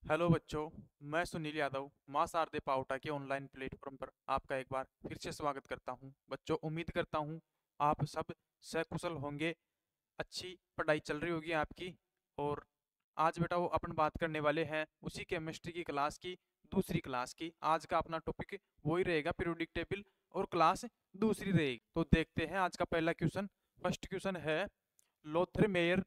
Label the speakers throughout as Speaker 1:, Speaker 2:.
Speaker 1: Hello बच्चों। मैं सुनील यादव मां शारदे पाउटा के ऑनलाइन प्लेटफॉर्म पर आपका एक बार फिर से स्वागत करता हूं। बच्चों, उम्मीद करता हूं आप सब सकुशल होंगे। अच्छी पढ़ाई चल रही होगी आपकी। और आज बेटा वो अपन बात करने वाले हैं उसी केमिस्ट्री की क्लास की, दूसरी क्लास की। आज का अपना टॉपिक वही रहेगा, पीरियोडिक टेबल, और क्लास दूसरी रहेगी। तो देखते हैं आज का पहला क्वेश्चन। फर्स्ट क्वेश्चन है, लोथर मेयर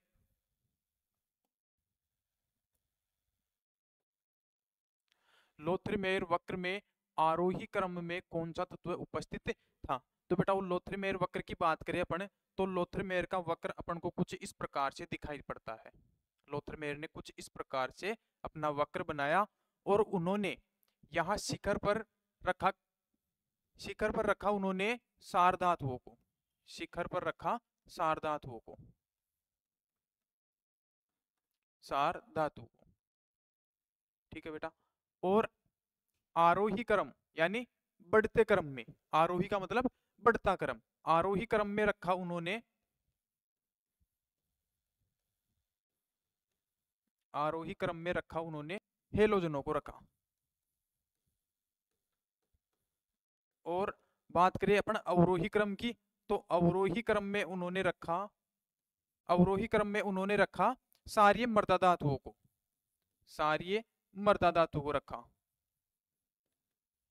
Speaker 1: लोथरमेयर वक्र में आरोही क्रम में कौन सा तत्व उपस्थित था। तो बेटा वो लोथरमेयर वक्र की बात करें अपन, तो लोथरमेयर का वक्र अपन को कुछ इस प्रकार से दिखाई पड़ता है। लोथरमेयर ने कुछ इस प्रकार से अपना वक्र बनाया और उन्होंने यहाँ शिखर पर रखा उन्होंने सारधातुओं को। शिखर पर रखा सारधातुओं को, सार धातु को। ठीक है बेटा। और आरोही क्रम यानी बढ़ते क्रम में, आरोही का मतलब बढ़ता क्रम, आरोही क्रम में रखा उन्होंने, आरोही क्रम में रखा उन्होंने हेलोजनों को रखा। और बात करें अपन अवरोही क्रम की, तो अवरोही क्रम में उन्होंने रखा सारिये मृदा धातुओं को, सारिये मृदा धातु को रखा।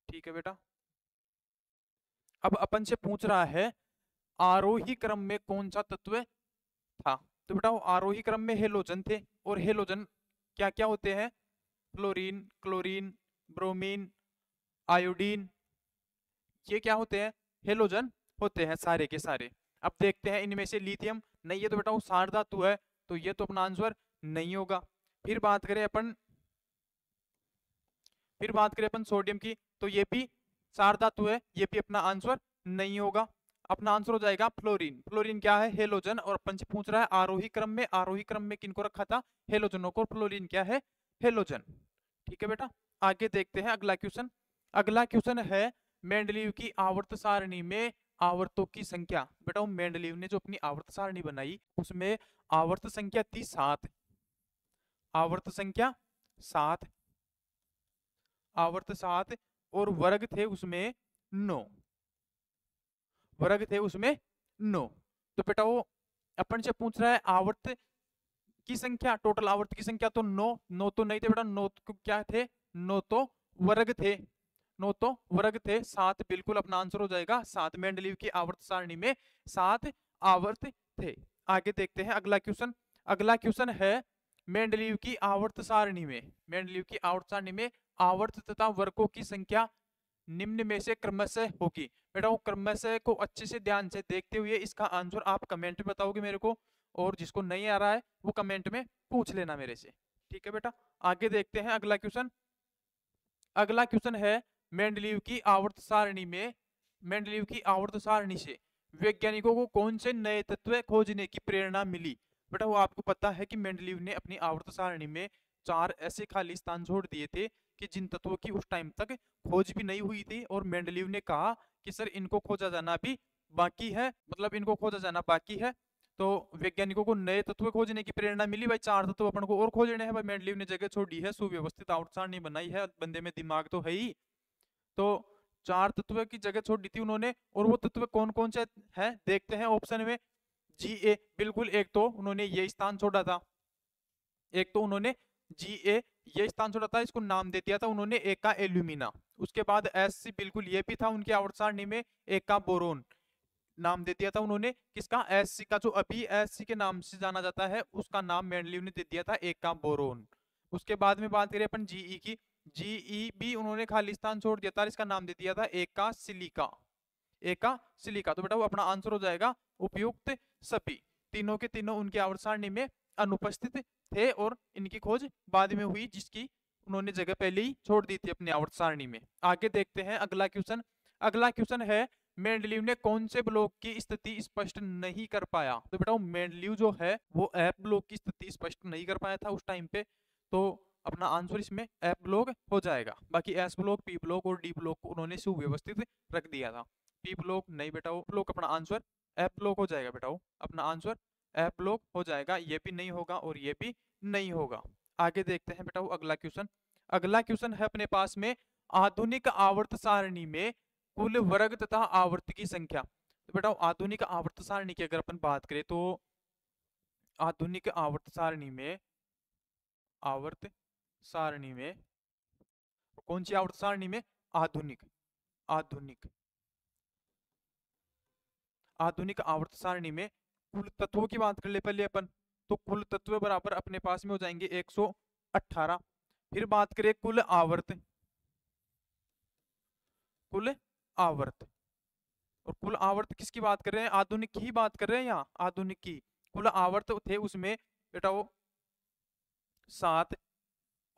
Speaker 1: ठीक है बेटा। अब अपन से पूछ रहा है आरोही क्रम में कौन सा तत्व था। तो बेटा वो आरोही क्रम में हेलोजन थे। और हेलोजन क्या क्या होते हैं? फ्लोरीन, क्लोरीन, ब्रोमीन, आयोडीन, ये क्या होते हैं? हेलोजन होते हैं सारे के सारे। अब देखते हैं इनमें से लिथियम, नहीं ये तो बेटा वो सार धातु है, तो ये तो अपना आंसर नहीं होगा। फिर बात करें अपन सोडियम की, तो ये भी सार धातु है, ये भी अपना आंसर नहीं होगा। अपना आंसर हो जाएगा फ्लोरीन। फ्लोरीन क्या है? हेलोजन। और अपन से पूछ रहा है आरोही क्रम में, आरोही क्रम में किनको रखा था? हेलोजनों को। फ्लोरीन क्या है? हेलोजन। ठीक है बेटा। आगे देखते हैं अगला क्वेश्चन। अगला क्वेश्चन है, मेंडलीव की आवर्त सारणी में आवर्तों की संख्या। बेटा वो मेंडलीव ने जो अपनी आवर्त सारणी बनाई उसमें आवर्त संख्या थी 7। आवर्त संख्या 7, आवर्त 7, और वर्ग थे उसमें 9। वर्ग थे उसमें 9। तो बेटा वो अपन से पूछ रहा है आवर्त की संख्या, टोटल आवर्त की संख्या, तो 9। 9 तो नहीं थे बेटा, 9 तो क्या थे? 9 तो वर्ग थे, 9 तो वर्ग थे। 7 बिल्कुल अपना आंसर हो जाएगा। 7 मेंडलीव की आवर्त सारणी में 7 आवर्त थे। आगे देखते हैं अगला क्वेश्चन। अगला क्वेश्चन है, मेंडलीव की आवर्त सारणी में, मेंडलीव की आवर्त सारणी में आवर्त तथा वर्गों की संख्या निम्न में से क्रमशः होगी। बेटा वो क्रमशः को अच्छे से ध्यान से देखते हुए इसका आंसर आप कमेंट में बताओगे मेरे को, और जिसको नहीं आ रहा है वो कमेंट में पूछ लेना मेरे से। ठीक है बेटा। आगे देखते हैं अगला क्वेश्चन। अगला क्वेश्चन है, मेंडलीव की आवर्त सारणी में, मेंडलीव की आवर्त सारणी से वैज्ञानिकों को कौन से नए तत्व खोजने की प्रेरणा मिली। बेटा वो आपको पता है कि मेंडलीव ने अपनी आवर्त सारणी में 4 ऐसे खाली स्थान छोड़ दिए थे कि जिन तत्वों की उस टाइम तक खोज भी नहीं हुई थी। और मेंडलीव ने कहा कि सर इनको खोजा जाना भी बाकी है, मतलब इनको खोजा जाना बाकी है। तो वैज्ञानिकों को नए तत्व खोजने की प्रेरणा मिली। भाई 4 तत्व अपन को और खोजने हैं। भाई मेंडलीव ने जगह छोड़ी है, सुव्यवस्थित आवर्त सारणी बनाई है, बंदे में दिमाग तो है ही। तो 4 तत्व की जगह छोड़ दी थी उन्होंने। और वो तत्व कौन कौन से हैं देखते हैं ऑप्शन में। जी ए, बिल्कुल, एक तो उन्होंने ये स्थान छोड़ा था, एक तो उन्होंने जी ए ये स्थान छोड़ा था, इसको नाम दे दिया था उन्होंने एक का एल्यूमिना। उसके बाद एस सी, बिल्कुल ये भी था उनकी आवर्त सारणी में, एक का बोरोन नाम दे दिया था उन्होंने। किसका? एस सी का, जो अभी एस सी के नाम से जाना जाता है उसका नाम मेंडलीव ने दे दिया था, एक का बोरोन। उसके बाद में बात करें अपन जीई की, जीई भी उन्होंने खालिस्तान छोड़ दिया था, इसका नाम दे दिया था एक का सिलिका, एक का सिलिका। तो बेटा वो अपना आंसर हो जाएगा उपयुक्त सभी। तीनों के तीनों उनके आवर्त सारणी में अनुपस्थित थे और इनकी खोज बाद में हुई, जिसकी उन्होंने जगह पहले ही छोड़ दी थी अपनी आवर्त सारणी में। आगे देखते हैं अगला क्वेश्चन। अगला क्वेश्चन है, मेंडलीव ने कौन से ब्लॉक की स्थिति स्पष्ट नहीं कर पाया। तो बेटा वो मेंडलीव जो है वो एफ ब्लॉक की स्थिति स्पष्ट नहीं कर पाया था उस टाइम पे। तो अपना आंसर इसमें एफ ब्लॉक हो जाएगा। बाकी एस ब्लॉक, पी ब्लॉक और डी ब्लॉक को उन्होंने सुव्यवस्थित रख दिया था। पी ब्लॉक नहीं बेटा, वो ब्लॉक अपना आंसर एफ ब्लॉक हो जाएगा। बेटा वो अपना आंसर एफ ब्लॉक हो जाएगा। ये भी नहीं होगा और ये भी नहीं होगा। आगे देखते हैं बेटा वो अगला क्वेश्चन। अगला क्वेश्चन है अपने पास में, आधुनिक आवर्त सारणी में कुल वर्ग तथा आवर्त की संख्या। तो बेटा आधुनिक आवर्त सारणी की अगर अपन बात करें तो आधुनिक आवर्त सारणी में, आवर्त सारणी में कौन सी आवर्त सारणी में, आधुनिक, आधुनिक आधुनिक आवर्त सारणी में कुल तत्वों की बात कर ले पहले अपन। तो कुल तत्व बराबर अपने पास में हो जाएंगे 118। फिर बात करें कुल आवर्त, कुल आवर्त, और कुल आवर्त किसकी बात कर रहे हैं, आधुनिक की ही बात कर रहे हैं यहाँ, आधुनिक की। कुल आवर्त थे उसमें बेटा वो 7,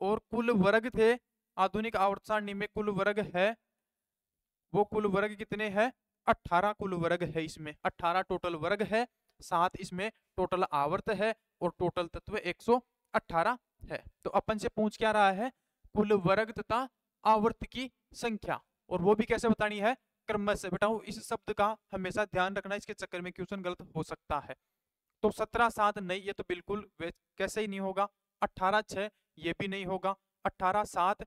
Speaker 1: और कुल वर्ग थे आधुनिक आवर्त सारणी में, कुल वर्ग है वो, कुल वर्ग कितने हैं, 18 कुल वर्ग है इसमें, 18 टोटल वर्ग है, 7 इसमें टोटल आवर्त है, और टोटल तत्व 118 है। तो अपन से पूछ क्या रहा है, कुल वर्ग तथा आवर्त की संख्या, और वो भी कैसे बतानी है, क्रमश से। बेटा इस शब्द का हमेशा ध्यान रखना, इसके चक्कर में क्वेश्चन गलत हो सकता है। तो 17 7 नहीं, ये तो बिल्कुल कैसे ही नहीं होगा। 18 6 ये भी नहीं होगा। 18 7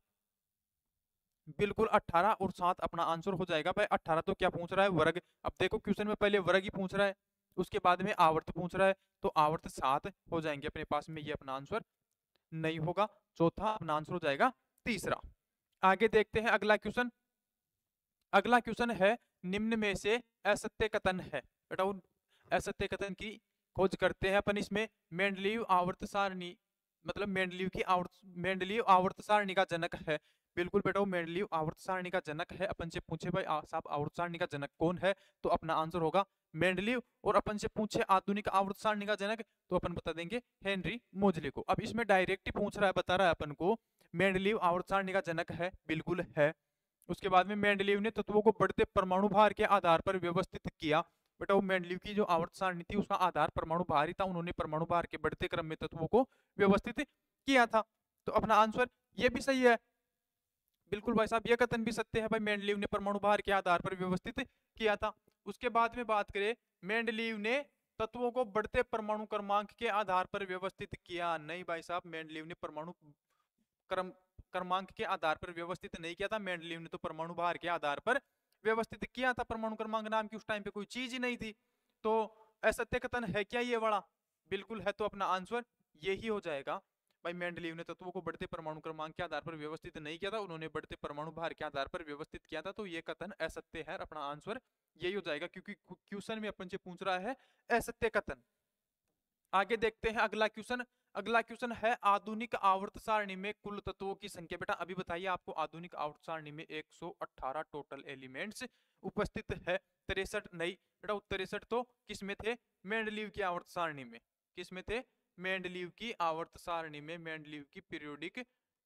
Speaker 1: बिल्कुल, 18 और 7 अपना आंसर हो जाएगा। भाई 18 तो क्या पूछ रहा है, वर्ग। अब देखो क्वेश्चन में पहले वर्ग ही पूछ रहा है, उसके बाद में आवर्त पूछ रहा है, तो आवर्त 7 हो जाएंगे अपने पास में, ये अपना आंसर नहीं होगा। चौथा अपना आंसर हो जाएगा तीसरा। आगे देखते हैं अगला क्वेश्चन। अगला क्वेश्चन है, निम्न में से असत्य कथन है। बेटा असत्य कथन की खोज करते हैं अपन इसमें। मेंडलीव आवर्त सारणी, मतलब मेंडलीव आवर्त सारणी का जनक है। बिल्कुल बेटा वो मेंडलीव आवर्त सारणी का जनक है। अपन से पूछे भाई साहब आवर्त सारणी का जनक कौन है, तो अपना आंसर होगा मेंडलीव। और अपन से पूछे आधुनिक आवर्त सारणी का जनक, तो अपन बता देंगे हेनरी मोजले को। अब इसमें डायरेक्ट पूछ रहा है, बता रहा है अपन को मेंडलीव आवर्त सारणी का जनक है, बिल्कुल है। उसके बाद में मेंडलीव ने तत्वों को बढ़ते परमाणु भार के आधार पर व्यवस्थित किया। बेटा वो मेंडलीव की जो आवर्त सारणी थी उसका आधार परमाणु भार ही था, उन्होंने परमाणु भार के बढ़ते क्रम में तत्वों को व्यवस्थित किया था। तो अपना आंसर ये भी सही है। बिल्कुल भाई साहब, ये कथन भी सत्य है, भाई मेंडलीव ने परमाणु भार के आधार पर व्यवस्थित किया था। उसके बाद में बात करें, मेंडलीव ने तत्वों को बढ़ते परमाणु क्रमांक के आधार पर व्यवस्थित किया। नहीं भाई साहब, मेंडलीव ने परमाणु क्रमांक के आधार पर व्यवस्थित नहीं किया था। मेंडलीव ने तो परमाणु भार के आधार पर व्यवस्थित किया था। परमाणु क्रमांक नाम की उस टाइम पे कोई चीज ही नहीं थी। तो असत्य कथन है क्या ये वाला, बिल्कुल है। तो अपना आंसर यही हो जाएगा। भाई मेंडलीव ने तत्वों को बढ़ते परमाणु क्रमांक के आधार पर व्यवस्थित नहीं किया था, उन्होंने बढ़ते परमाणु भार के आधार पर व्यवस्थित किया था। तो ये कथन असत्य है, अपना आंसर यही हो जाएगा, क्योंकि क्वेश्चन में अपन से पूछ रहा है असत्य कथन। आगे देखते हैं अगला क्वेश्चन। अगला क्वेश्चन है, आधुनिक आवर्त सारणी में कुल तत्वों की संख्या। बेटा अभी बताइए आपको, आधुनिक आवर्त सारणी में 118 टोटल एलिमेंट्स उपस्थित है। 63 नहीं बेटा, 63 तो किस में थे, मेंडलीव की आवर्त सारणी में। किस में थे, मेंडलीव की आवर्त सारणी में, मेंडलीव की पीरियोडिक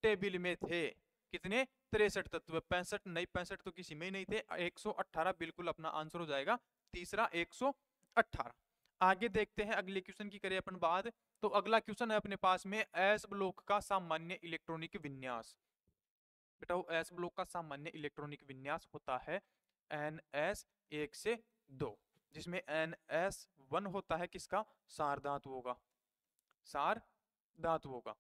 Speaker 1: टेबल में थे। कितने, 63 तत्व। 65 नहीं, 65 तो किसी में ही नहीं थे। 118 बिल्कुल अपना आंसर हो जाएगा तीसरा, 118। आगे देखते हैं अगले क्वेश्चन की करें अपन बात। तो अगला क्वेश्चन है अपने पास में, एस ब्लॉक का सामान्य इलेक्ट्रॉनिक विन्यास। बेटा वो एस ब्लॉक का सामान्य इलेक्ट्रॉनिक विन्यास होता है NS 1 से 2, जिसमें NS1 होता है किसका, सार धातुओं का, सार धातुओं का,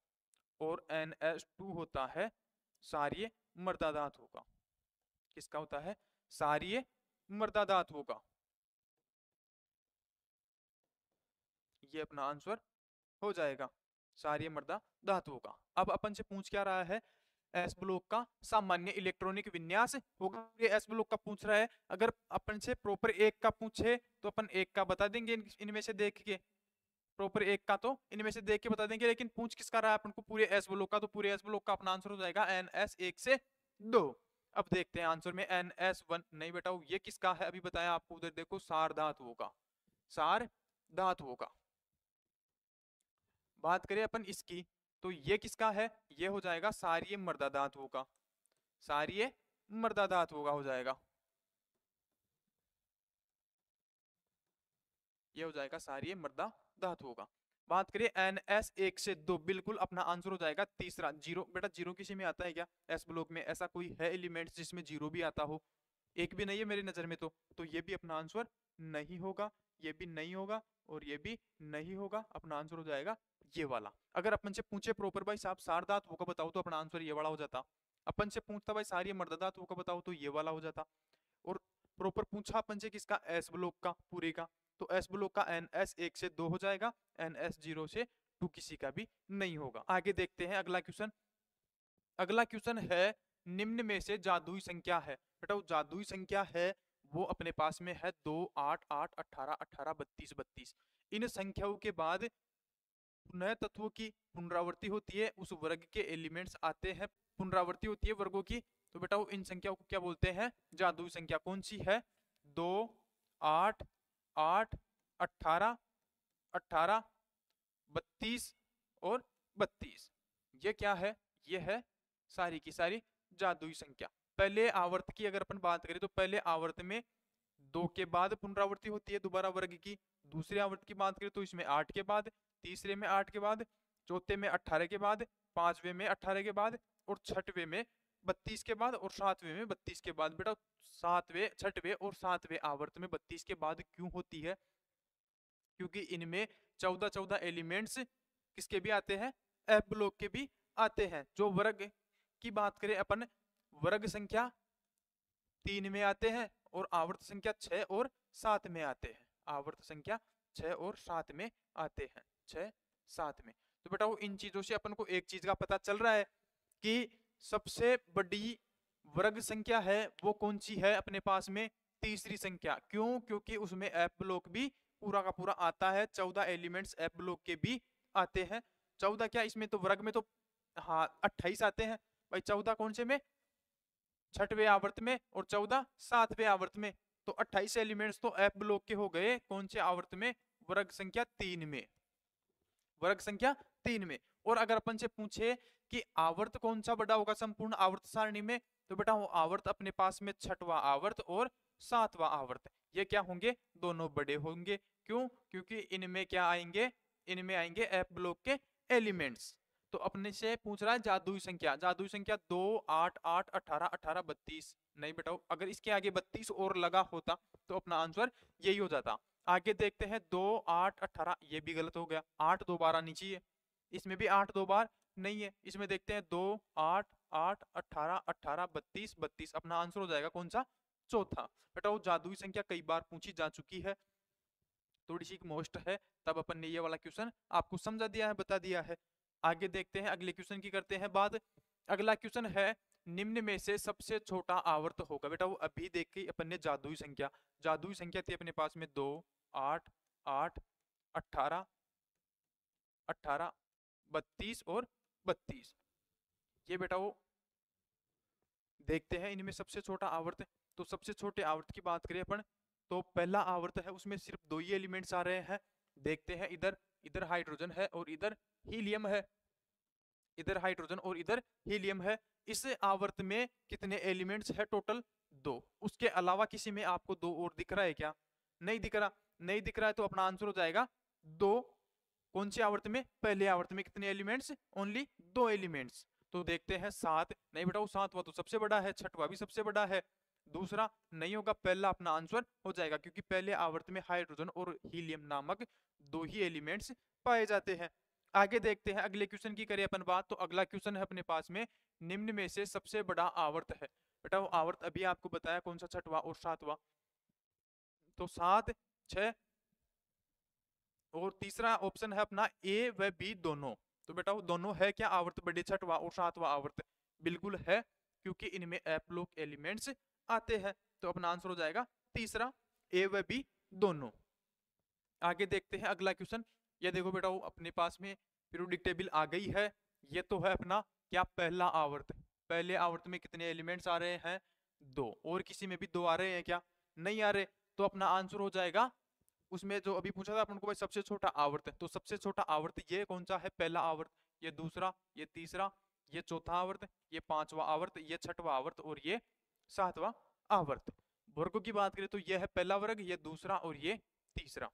Speaker 1: और NS2 होता है सारीय मृदा धातुओं का। किसका होता है, सारीय मृदा धातुओं का। ये अपना आंसर हो जाएगा, सारीय मृदा धातुओं का। अब अपन से पूछ क्या रहा है, एस ब्लॉक का सामान्य इलेक्ट्रॉनिक विन्यास होगा। ये एस ब्लॉक का पूछ रहा है। अगर अपन से प्रॉपर एक का पूछे तो अपन एक का बता देंगे इनमें से देख के, प्रॉपर एक का तो इनमें से देख के बता देंगे। लेकिन पूछ किसका रहा है अपन को, पूरे एस ब्लॉक का। तो पूरे एस ब्लॉक का अपना आंसर हो जाएगा NS 1 से 2। अब देखते हैं आंसर में, NS1 नहीं बेटा, ये किसका है, अभी बताया आपको। उधर देखो, सार धातुओं का, सार धातुओं का। बात करें अपन इसकी, तो ये किसका है, ये हो जाएगा सारीय मृदा धातुओं का, सारीय मृदा धातुओं का हो जाएगा। ये हो जाएगा सारीय मृदा धातुओं का। बात करें NS 1 से 2, बिल्कुल अपना आंसर हो जाएगा तीसरा, जीरो। बेटा जीरो किसी में आता है क्या, एस ब्लॉक में ऐसा कोई है एलिमेंट जिसमें जीरो भी आता हो, एक भी नहीं है मेरी नजर में। तो ये भी अपना आंसर नहीं होगा, ये भी नहीं होगा, और ये भी नहीं होगा। अपना आंसर हो जाएगा ये वाला। अगर अपन से पूछे प्रॉपर भाई साहब सार धातुओं का बताओ तो अपना आंसर ये वाला हो जाता। अपन से पूछता भाई सारी मर्द धातुओं का बताओ तो ये वाला हो जाता। और प्रॉपर पूछा अपन से किसका, एस ब्लॉक का पूरे का, तो एस ब्लॉक का एन एस 1 से 2 हो जाएगा, एन एस 0 से 2 किसी का भी नहीं होगा। आगे देखते हैं अगला क्वेश्चन। अगला क्वेश्चन है निम्न में से जादुई संख्या है। बेटा वो जादुई संख्या है वो अपने पास में है 2, 8, 8, 18, 18, 32, 32। इन संख्याओं के बाद नए तत्वों की पुनरावृत्ति होती है, उस वर्ग के एलिमेंट्स आते हैं, पुनरावृत्ति होती है वर्गों की। तो बेटा वो इन संख्याओं को क्या बोलते हैं, जादुई संख्या। कौन सी है, 2, 8, 8, 18, 18, 32 और 32। ये क्या है, ये है सारी की सारी जादुई संख्या। पहले आवर्त की अगर अपन बात करें तो पहले आवर्त में 2 के बाद पुनरावृत्ति होती है दोबारा वर्ग की। दूसरे आवर्त की बात करें तो इसमें 8 के बाद, तीसरे में 8 के बाद, चौथे में 18 के बाद, पांचवें में 18 के बाद, और छठवें में 32 के बाद, और सातवें में 32 के बाद। बेटा सातवें, छठवें और सातवें आवर्त में 32 के बाद क्यों होती है, क्योंकि इनमें 14 एलिमेंट्स किसके भी आते हैं, एफ ब्लॉक के भी आते हैं। जो वर्ग की बात करें अपन, वर्ग संख्या 3 में आते हैं और आवर्त संख्या 6 और 7 में आते हैं। आवर्त संख्या 6 और 7 में आते हैं, 6, 7 में। तो बेटा वो इन चीजों से अपन को एक चीज का पता चल रहा है कि सबसे बड़ी वर्ग संख्या है वो कौन सी है अपने पास में, तीसरी संख्या। क्यों, क्योंकि उसमें एफ ब्लॉक भी पूरा का पूरा आता है, 14 एलिमेंट्स एफ ब्लॉक के भी आते हैं। 14 क्या, इसमें तो वर्ग में तो हाँ 28 आते हैं भाई। 14 कौन से में, छठवें आवर्त में, और 14 सातवें आवर्त में। तो 28 एलिमेंट्स तो एफ ब्लॉक के हो गए कौन से आवर्त में, वर्ग संख्या 3 में, वर्ग संख्या 3 में। और अगर अपन से पूछे कि आवर्त कौन सा बड़ा होगा संपूर्ण आवर्त सारणी में, तो बेटा वो आवर्त अपने पास में छठवां आवर्त और सातवां आवर्त, ये क्या होंगे, दोनों बड़े होंगे। क्यों, क्योंकि इनमें क्या आएंगे, इनमें आएंगे एफ ब्लॉक के एलिमेंट्स। तो अपने से पूछ रहा है जादुई संख्या, जादुई संख्या 2, 8, 8, 18, 18, 32। नहीं बेटा अगर इसके आगे 32 और लगा होता तो अपना आंसर यही हो जाता। आगे देखते हैं 2, 8, 18, ये भी गलत हो गया, 8 दो बार आनी चाहिए, इसमें भी 8 दो बार नहीं है। इसमें देखते हैं 2, 8, 8, 18, 18, 32, 32, अपना आंसर हो जाएगा कौन सा, चौथा। बेटा वो जादुई संख्या कई बार पूछी जा चुकी है, थोड़ी सी मोस्ट है, तब अपन ने ये वाला क्वेश्चन आपको समझा दिया है, बता दिया है। आगे देखते हैं अगले क्वेश्चन की करते हैं बात। अगला क्वेश्चन है निम्न में से सबसे छोटा आवर्त होगा। बेटा वो अभी देखी अपन ने जादुई संख्या, जादुई संख्या थी अपने पास में 2, 8, 8, 18, 18, 32 और 32। ये बेटा वो देखते हैं इनमें सबसे छोटा आवर्त। तो सबसे छोटे आवर्त की बात करें अपन तो पहला आवर्त है उसमें सिर्फ 2 ही एलिमेंट्स आ रहे हैं। देखते हैं इधर, इधर हाइड्रोजन है और इधर हीलियम है, इधर हाइड्रोजन और इधर हीलियम है। इस आवर्त में कितने एलिमेंट्स है, टोटल 2। उसके अलावा किसी में आपको 2 और दिख रहा है क्या, नहीं दिख रहा, नहीं दिख रहा है तो अपना आंसर हो जाएगा 2। कौन से आवर्त में, पहले आवर्त में कितने एलिमेंट्स, ओनली 2 एलिमेंट्स। तो देखते हैं 7, नहीं बेटा वो 7वां तो सबसे बड़ा है, छठवां भी सबसे बड़ा है, दूसरा नहीं होगा, पहला अपना आंसर हो जाएगा क्योंकि पहले आवर्त में हाइड्रोजन और हीलियम नामक 2 ही एलिमेंट्स पाए जाते हैं। आगे देखते हैं अगले क्वेश्चन की करें अपन बात। तो अगला क्वेश्चन है अपने पास में निम्न में से सबसे बड़ा आवर्त है। बेटा वो आवर्त अभी आपको बताया कौन सा, छठवां और सातवां। तो 7, 6 और तीसरा ऑप्शन है अपना ए व बी दोनों। तो बेटा वो दोनों है क्या आवर्त बड़े, छठवां और सातवां आवर्त, बिल्कुल है क्योंकि इनमें एफ ब्लॉक एलिमेंट्स आते हैं। तो अपना आंसर हो जाएगा तीसरा, ए व बी दोनों। आगे देखते हैं अगला क्वेश्चन। ये देखो बेटा वो अपने पास में पीरियोडिक टेबल आ गई है। ये तो है अपना क्या, पहला आवर्त। पहले आवर्त में कितने एलिमेंट्स आ रहे हैं, 2, और किसी में भी 2 आ रहे हैं क्या, नहीं आ रहे। तो अपना आंसर हो जाएगा उसमें जो अभी पूछा था अपन को भाई सबसे छोटा आवर्त है, तो सबसे छोटा आवर्त ये कौन सा है, पहला आवर्त, ये दूसरा, ये तीसरा, ये चौथा आवर्त, ये पांचवा आवर्त, ये छठवां आवर्त और ये सातवां आवर्त। वर्गों की बात करें तो ये है पहला वर्ग, ये दूसरा और ये तीसरा।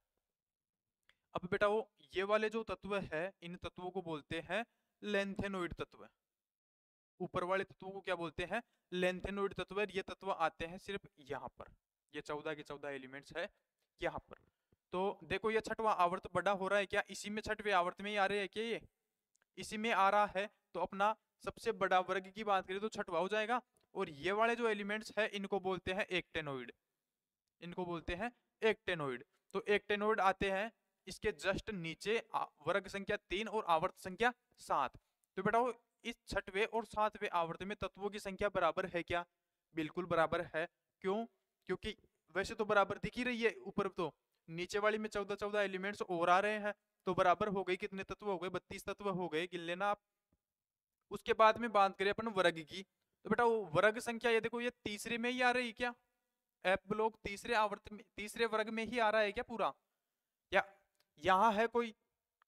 Speaker 1: अब बेटा वो ये वाले जो तत्व है इन तत्वों को बोलते हैं लेंथेनोइड तत्व। ऊपर वाले तत्वों को क्या बोलते हैं, लेंथेनोइड तत्व। ये तत्व आते हैं सिर्फ यहाँ पर, ये 14 के 14 एलिमेंट्स है यहाँ पर। तो देखो ये छठवां आवर्त बड़ा हो रहा है क्या, इसी में छठवें आवर्त में ही आ रहे हैं क्या, ये इसी में आ रहा है, तो अपना सबसे बड़ा वर्ग की बात करें तो छठवा हो जाएगा। और ये वाले जो एलिमेंट्स है इनको बोलते हैं एक्टेनोइड, इनको बोलते हैं एक्टेनोइड। तो एक्टेनोइड आते हैं इसके जस्ट नीचे वर्ग संख्या 3 और आवर्त संख्या 7। तो बेटा वो इस छठवें और सातवें आवर्त में तत्वों की संख्या बराबर है क्या, बिल्कुल बराबर है। क्यों, क्योंकि वैसे तो बराबर दिख ही रही है ऊपर, तो नीचे वाली में 14 एलिमेंट्स और आ रहे हैं, तो बराबर हो गई, कितने तत्व हो गए, 32 तत्व हो गए, गिन लेना आप। उसके बाद में बात करें अपन वर्ग की, तो बेटा वो वर्ग संख्या ये देखो ये तीसरे में ही आ रही क्या, एफ ब्लॉक तीसरे आवर्त में तीसरे वर्ग में ही आ रहा है क्या पूरा, या यहाँ है कोई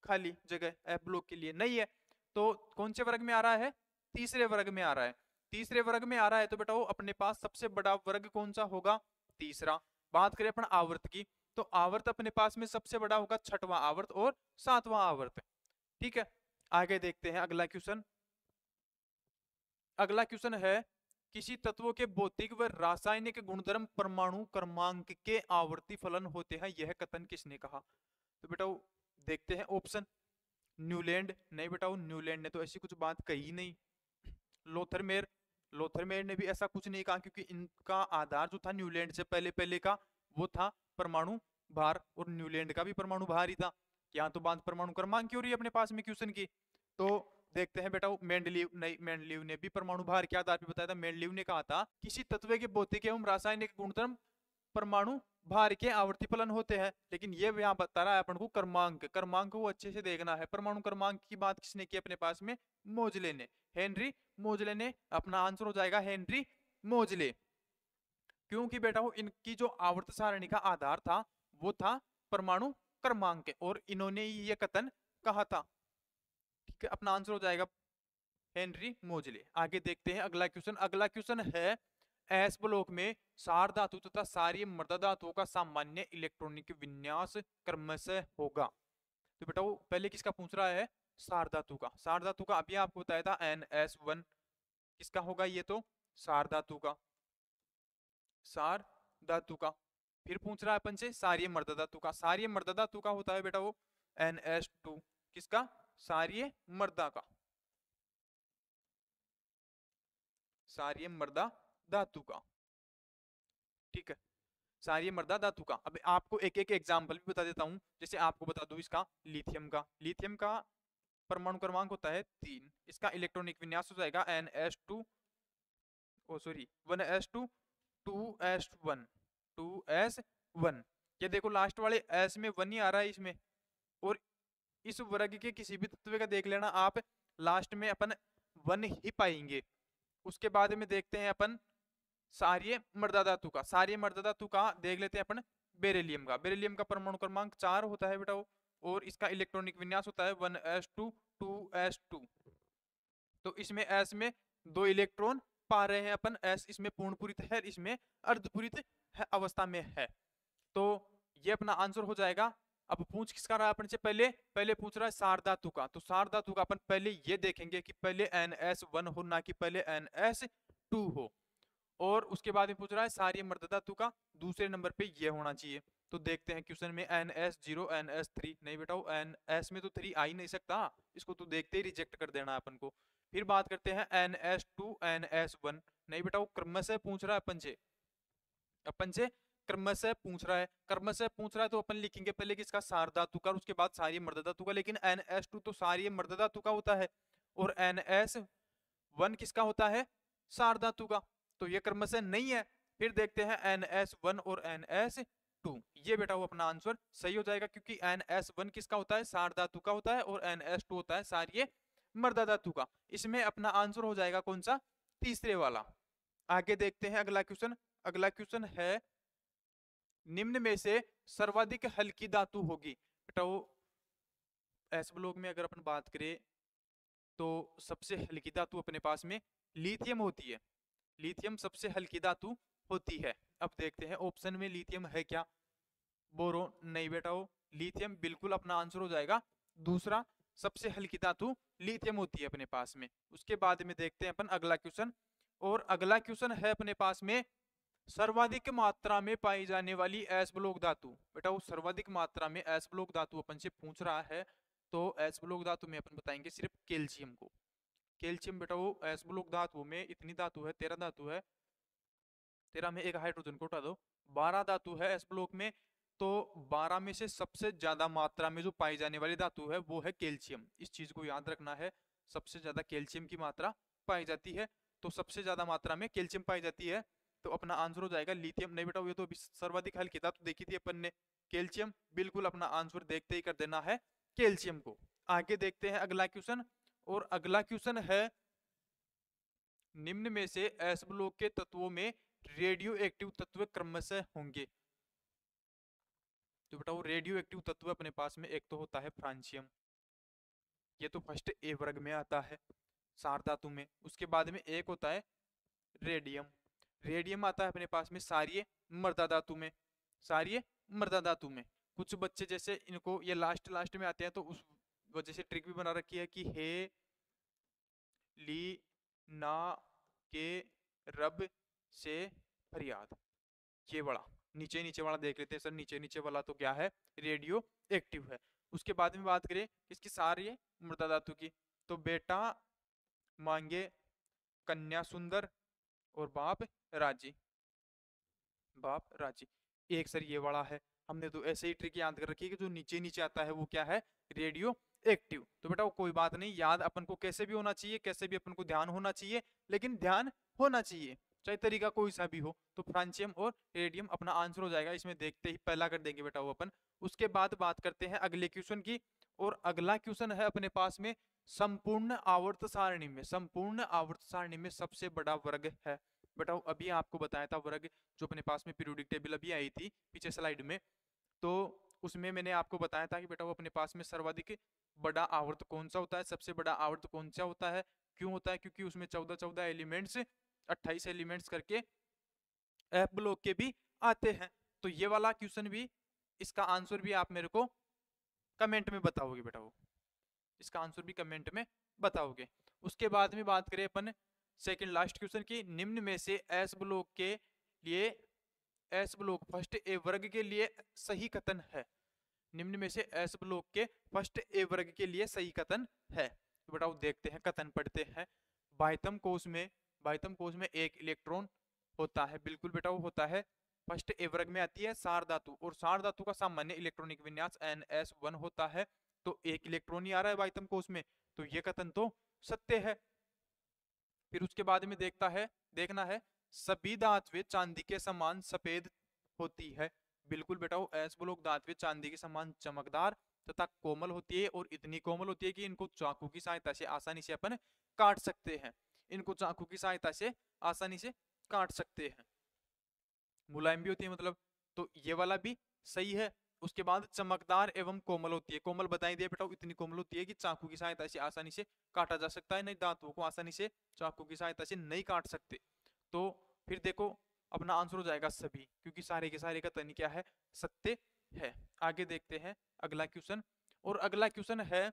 Speaker 1: खाली जगह एफ ब्लॉक के लिए, नहीं है। तो कौन से वर्ग में आ रहा है, तीसरे वर्ग में आ रहा है, तीसरे वर्ग में आ रहा है, तो बेटा वो अपने पास सबसे बड़ा वर्ग कौन सा होगा, तीसरा। बात करें अपन आवर्त की, तो आवर्त अपने पास में सबसे बड़ा होगा छठवां आवर्त और सातवां आवर्त। ठीक है, आगे देखते हैं अगला क्वेश्चन। अगला क्वेश्चन है किसी तत्व के भौतिक व रासायनिक गुणधर्म परमाणु क्रमांक के आवर्ती फलन होते हैं, यह कथन किसने कहा। तो बेटा देखते हैं ऑप्शन, न्यूलैंड, नहीं बेटा न्यूलैंड ने तो ऐसी कुछ बात कही नहीं। लोथरमेर, लोथरमेर ने भी ऐसा कुछ नहीं कहा, क्योंकि इनका आधार जो था न्यूलैंड से पहले पहले का वो था परमाणु भार, और न्यूलैंड का भी परमाणु भार ही था। यहाँ तो बात परमाणु क्रमांक की हो रही है अपने पास में क्वेश्चन की। तो देखते हैं बेटा मेंडलीव, नहीं मेंडलीव ने भी परमाणु भार के आधार पर बताया था। मेंडलीव ने कहा था किसी तत्व के भौतिक एवं रासायनिक गुणधर्म परमाणु भार के आवर्ती फलन होते हैं, लेकिन ये यहाँ बता रहा है अपन को क्रमांक, क्रमांक को अच्छे से देखना है। परमाणु क्रमांक की बात किसने की अपने पास में, मोजले ने, हेनरी मोजले ने। अपना आंसर हो जाएगा हेनरी मोजले, क्योंकि बेटा वो इनकी जो आवर्त सारणी का आधार था वो था परमाणु क्रमांक, और इन्होंने ये कथन कहा था। ठीक है, अपना आंसर हो जाएगा हेनरी मोजले। आगे देखते हैं अगला क्वेश्चन। अगला क्वेश्चन है एस ब्लॉक में सार धातु तथा सारी मृदा धातुओं का सामान्य इलेक्ट्रॉनिक विन्यास क्रमशः होगा। तो बेटा वो पहले किसका पूछ रहा है, सार धातु का। सार धातु का अभी आपको बताया था NS1, किसका होगा ये, तो सार धातु का, सार धातु का। फिर पूछ रहा है अपन से सारीय मृदा धातु का। सारीय मृदा धातु का होता है बेटा वो NS2, किसका, सारीय मृदा का, सारीय मृदा धातु का। ठीक है, सारीय मृदा धातु का। अब आपको एक एक एग्जांपल भी बता देता हूं, जैसे आपको बता दूं इसका लिथियम का। लिथियम का परमाणु क्रमांक होता है 3, इसका इलेक्ट्रॉनिक विन्यास हो जाएगा NS2, ओ सॉरी 1s2 2s1 2s1। ये देखो लास्ट वाले s में 1 ही आ रहा है इसमें, और इस वर्ग के किसी भी तत्व का देख लेना आप, लास्ट में अपन 1 ही पाएंगे। उसके बाद में देखते हैं अपन सारीय मृदा धातु का। सारीय मृदा धातु का देख लेते हैं अपन बेरिलियम का। बेरिलियम का परमाणु क्रमांक 4 होता है बेटा वो, और इसका इलेक्ट्रॉनिक विन्यास होता है 1s2 2s2। तो इसमें s में 2 इलेक्ट्रॉन पा रहे हैं अपन, s इसमें पूर्णपूरित है, इसमें अर्धपूरित अवस्था में है। तो ये अपना आंसर हो जाएगा। अब पूछ किसका रहा है अपन से, पहले पूछ रहा है सार धातु का। तो सार धातु का अपन पहले ये देखेंगे कि पहले NS1 हो, ना कि पहले NS2 हो। और उसके बाद में पूछ रहा है सारीय मृदा धातु का, दूसरे नंबर पे ये होना चाहिए। तो देखते हैं क्वेश्चन में NS0 NS3, नहीं बेटा वो NS में तो 3 आ ही नहीं सकता, इसको तो देखते ही रिजेक्ट कर देना है अपन को। फिर बात करते हैं NS2 NS1, नहीं बेटा वो क्रमशः पूछ रहा है अपन से क्रमशः पूछ रहा है। क्रमशः पूछ रहा है तो अपन लिखेंगे पहले किसका, सार धातु का, उसके बाद सारीय मृदा धातु का। लेकिन NS2 तो सारीय मृदा धातु का होता है, और NS1 किसका होता है, सार धातु का। तो ये क्रमशः नहीं है। फिर देखते हैं NS1 और NS2, ये बेटा वो अपना आंसर सही हो जाएगा, क्योंकि NS1 किसका होता है, सार धातु का होता है, और NS2 होता है सारीय मृदा धातु का। इसमें अपना आंसर हो जाएगा कौन सा, तीसरे वाला। आगे देखते हैं अगला क्वेश्चन। अगला क्वेश्चन है निम्न में से सर्वाधिक हल्की धातु होगी। बेटा वो एस ब्लॉक में अगर अपन बात करें तो सबसे हल्की धातु अपने पास में लिथियम होती है। लिथियम सबसे हल्की धातु होती है। अब देखते हैं ऑप्शन में लिथियम है क्या, बोरोन, नहीं बेटा वो लिथियम बिल्कुल अपना आंसर हो जाएगा दूसरा, सबसे हल्की धातु लिथियम होती है अपने पास में। उसके बाद में देखते हैं अपन अगला क्वेश्चन, और अगला क्वेश्चन है अपने पास में सर्वाधिक मात्रा में पाई जाने वाली एस ब्लॉक धातु। बेटा वो सर्वाधिक मात्रा में एस ब्लॉक धातु अपन से पूछ रहा है, तो एस ब्लॉक धातु में अपन बताएंगे सिर्फ कैल्शियम को। कैल्शियम बेटा वो एस ब्लॉक धातु में इतनी धातु है, 13 धातु है, 13 में एक हाइड्रोजन को हटा दो, 12 धातु है एस ब्लॉक में। तो 12 में से सबसे ज्यादा मात्रा में जो पाई जाने वाली धातु है वो है कैल्शियम। इस चीज को याद रखना है, सबसे ज्यादा कैल्शियम की मात्रा पाई जाती है। तो सबसे ज्यादा मात्रा में कैल्शियम पाई जाती है, तो अपना आंसर हो जाएगा लिथियम। नहीं बेटा ये तो सर्वाधिक हल्की धातु देखी थी अपन ने, कैल्शियम। बिल्कुल अपना आंसर देखते ही कर देना है कैल्शियम को। आगे देखते हैं अगला क्वेश्चन, और अगला क्वेश्चन है निम्न में से एस ब्लॉक के तत्वों में रेडियो एक्टिव तत्व क्रमशः होंगे। तो बेटा वो रेडियो एक्टिव तत्व अपने पास में एक तो होता है फ्रांसियम, ये तो फर्स्ट ए वर्ग में आता है सार धातु में। उसके बाद में एक होता है रेडियम, रेडियम आता है अपने पास में सारिये मृदा धातु में, सारिये मृदा धातु में। कुछ बच्चे जैसे इनको ये लास्ट में आते हैं, तो उस वजह से ट्रिक भी बना रखी है कि हे ली ना के रब से फरियाद। ये बड़ा नीचे वाला देख लेते हैं सर, नीचे वाला तो क्या है, रेडियो एक्टिव है। उसके बाद में बात करें किसकी, सारी मृदा धातु की, तो बेटा मांगे कन्या सुंदर और बाप राजी, बाप राजी। एक सर ये वाला है, हमने तो ऐसे ही ट्रिक याद कर रखी है कि जो नीचे आता है वो क्या है, रेडियो एक्टिव। तो बेटा वो कोई बात नहीं, याद अपन को कैसे भी होना चाहिए, कैसे भी अपन को ध्यान होना चाहिए, लेकिन ध्यान होना चाहिए चाहे तरीका कोई सा भी हो। तो फ्रांसियम और रेडियम अपना आंसर हो जाएगा, इसमें देखते ही पहला कर देंगे बेटा वो अपन। उसके बाद बात करते हैं अगले क्वेश्चन की, और अगला क्वेश्चन है अपने पास में संपूर्ण आवर्त सारणी में, संपूर्ण आवर्त सारणी में सबसे बड़ा वर्ग है। बेटा अभी आपको बताया था वर्ग, जो अपने पास में पीरियोडिक टेबल अभी आई थी पीछे स्लाइड में, तो उसमें मैंने आपको बताया था कि बेटा वो अपने पास में सर्वाधिक बड़ा आवर्त कौन सा होता है, सबसे बड़ा आवर्त कौन सा होता है, क्यों होता है, क्योंकि उसमें 14 एलिमेंट्स, 28 एलिमेंट्स करके एफ ब्लॉक के भी आते हैं। तो ये वाला क्वेश्चन भी, इसका आंसर भी आप मेरे को कमेंट में बताओगे बेटा, वो इसका आंसर भी कमेंट में बताओगे। उसके बाद में बात करें अपन सेकंड लास्ट क्वेश्चन की, निम्न में से एस ब्लॉक के लिए, एस ब्लॉक फर्स्ट ए वर्ग के लिए सही कथन है, निम्न में से एस ब्लॉक के फर्स्ट ए वर्ग के लिए सही कथन है। तो बेटा देखते हैं, कथन पढ़ते हैं। बाह्यतम कोश में एक इलेक्ट्रॉन होता है, बिल्कुल बेटा वो होता है, फर्स्ट ए वर्ग में आती है सार धातु, और सार धातु का सामान्य इलेक्ट्रॉनिक विन्यास NS1 होता है, तो एक इलेक्ट्रॉन ही आ रहा है बाह्यतम कोश में, तो ये कथन तो सत्य है। फिर उसके बाद में देखना है सभी धातुएं चांदी के समान सफेद होती है, बिल्कुल बेटा वो एस ब्लॉक धातुएं चांदी के समान चमकदार तथा कोमल होती है, और इतनी कोमल होती है कि इनको चाकू की सहायता से आसानी से अपन काट सकते हैं, इनको चाकू की सहायता से आसानी से काट सकते हैं, मुलायम भी होती है मतलब, तो ये वाला भी सही है। उसके बाद चमकदार एवं कोमल होती है, कोमल बताई दिया बेटा इतनी कोमल होती है कि चाकू की सहायता से आसानी से काटा जा सकता है, नहीं दांतों को आसानी से चाकू की सहायता से नहीं काट सकते। तो फिर देखो अपना आंसर हो जाएगा सभी, क्योंकि सारे के सारे का तनी क्या है, सत्य है। आगे देखते हैं अगला क्वेश्चन, और अगला क्वेश्चन है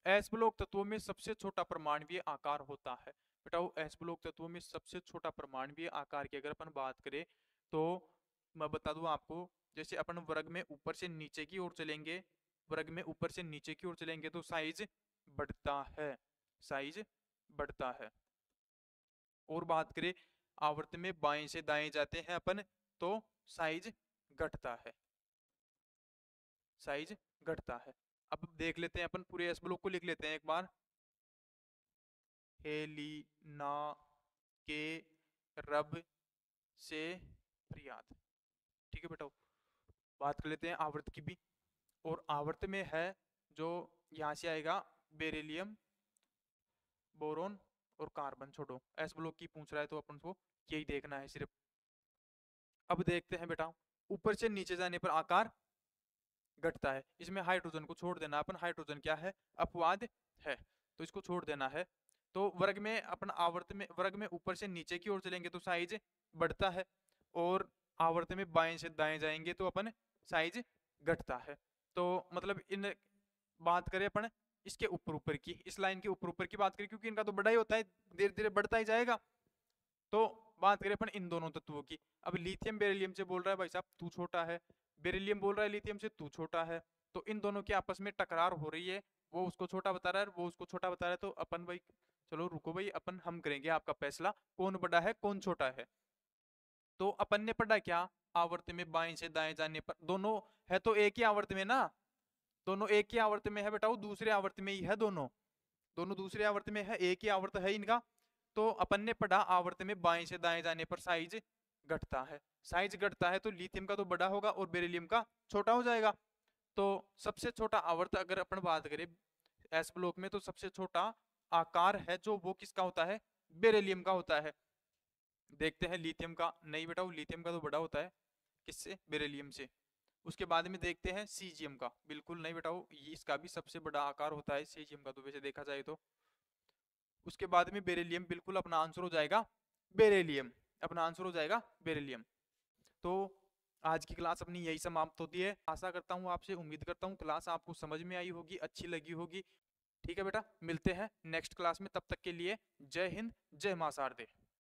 Speaker 1: एस ब्लॉक तत्वों में सबसे छोटा परमाणुकीय आकार होता है। बेटा वो एस ब्लॉक तत्वों में सबसे छोटा परमाणुकीय आकार की अगर अपन बात करें, तो मैं बता दूं आपको, जैसे अपन वर्ग में ऊपर से नीचे की ओर चलेंगे, वर्ग में ऊपर से नीचे की ओर चलेंगे तो साइज बढ़ता है, साइज बढ़ता है। और बात करें आवर्त में बाएं से दाएं जाते हैं अपन, तो साइज घटता है, साइज घटता है। अब देख लेते हैं अपन पूरे एस ब्लॉक को लिख लेते हैं एक बार, हेलिना के रब से फरियाद। ठीक है बेटा, बात कर लेते हैं आवर्त की भी, और आवर्त में है जो यहाँ से आएगा बेरिलियम, बोरोन और कार्बन। छोड़ो एस ब्लॉक की पूछ रहा है तो अपन को यही देखना है सिर्फ। अब देखते हैं बेटा, ऊपर से नीचे जाने पर आकार घटता है, इसमें हाइड्रोजन को छोड़ देना अपन, हाइड्रोजन क्या है, अपवाद है, तो इसको छोड़ देना है। तो वर्ग में अपन आवर्त में, वर्ग में ऊपर से नीचे की ओर चलेंगे तो साइज बढ़ता है, और आवर्त में बाएं से दाएं जाएंगे तो अपन साइज घटता है। तो मतलब इन बात करें अपन इसके ऊपर की, इस लाइन के ऊपर की बात करें, क्योंकि इनका तो बड़ा ही होता है, धीरे धीरे बढ़ता ही जाएगा। तो बात करें अपन इन दोनों तत्वों की, अब लिथियम बेरिलियम से बोल रहा है भाई साहब तू छोटा है, बेरिलियम बोल रहा है लिथियम से तू छोटा है, तो इन दोनों की आपस में टकरार हो रही है, वो उसको छोटा बता रहा है वो उसको छोटा बता रहा है, तो अपन भाई चलो रुको भाई, अपन हम करेंगे आपका फैसला कौन बड़ा है कौन छोटा है। तो अपन ने पढ़ा क्या, आवर्त में बाएं से दाएं जाने पर दोनों है तो एक ही आवर्त में ना, दोनों एक ही आवर्त में है बेटा, वो दूसरे आवर्त में ही है, दोनों दोनों दूसरे आवर्त में है, एक ही आवर्त है इनका। तो अपन ने पढ़ा आवर्त में बाएं से दाएं जाने पर साइज घटता है, साइज घटता है तो लिथियम का तो बड़ा होगा और बेरिलियम का छोटा हो जाएगा। तो सबसे छोटा आवर्त अगर अपन बात करें एस ब्लॉक में, तो सबसे छोटा आकार है जो वो किसका होता है, बेरिलियम का होता है। देखते हैं लिथियम का, नहीं बेटा वो लिथियम का तो बड़ा होता है, किससे, बेरिलियम से। उसके बाद में देखते हैं सीजियम का, बिल्कुल नहीं बेटा वो इसका भी सबसे बड़ा आकार होता है सीजियम का, तो वैसे देखा जाए तो। उसके बाद में बेरिलियम, बिल्कुल अपना आंसर हो जाएगा बेरिलियम, अपना आंसर हो जाएगा बेरिलियम। तो आज की क्लास अपनी यही समाप्त होती है, आशा करता हूँ आपसे, उम्मीद करता हूँ क्लास आपको समझ में आई होगी, अच्छी लगी होगी। ठीक है बेटा, मिलते हैं नेक्स्ट क्लास में, तब तक के लिए जय हिंद जय मां शारदे।